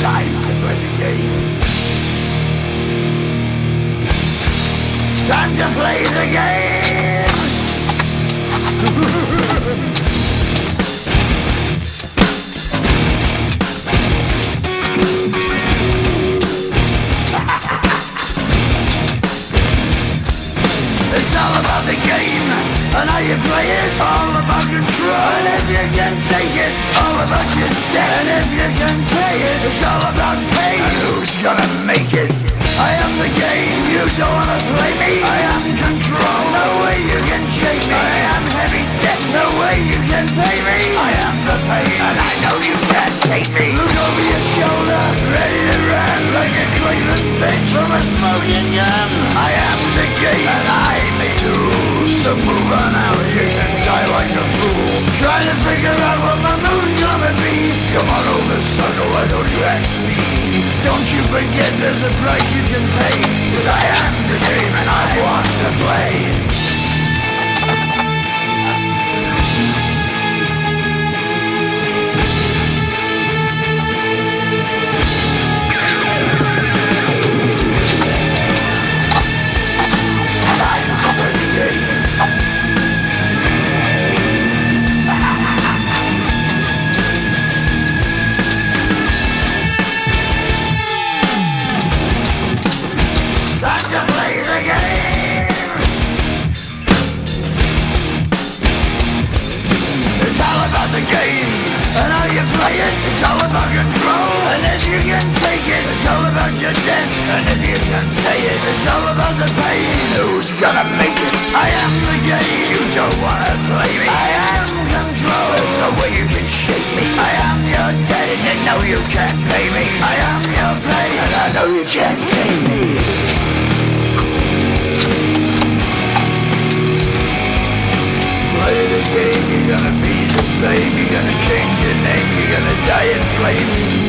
Time to play the game. Time to play the game. It's all about the game and how you play it. All about control, and if you can take it, all about your debt. And if you can pay it, it's all about pain. And who's gonna make it? I am the game, you don't wanna play me. I am control, no way you can shake me. I am heavy debt, no way you can pay me. I am the pain, and I know you can't take me. Look over your shoulder, ready to run like a Cleveland bench from a smoking gun. I am the game, and I may lose. So move on out, you can die like a fool. Trying to figure out what my move's gonna be. Come on over, sucker, why don't you ask me? Don't you forget there's a price you can pay. 'Cause I am the game and I want to play. It's all about control, and if you can take it, it's all about your debt. And if you can pay it, it's all about the pain. Who's gonna make it? I am the game, you don't wanna play me. I am control, there's no way you can shake me. I am your debt, and you know you can't pay me. I am your pain, and I know you can't take me. Play the game, you're gonna be the same. You're gonna change your name, you're gonna die in flames.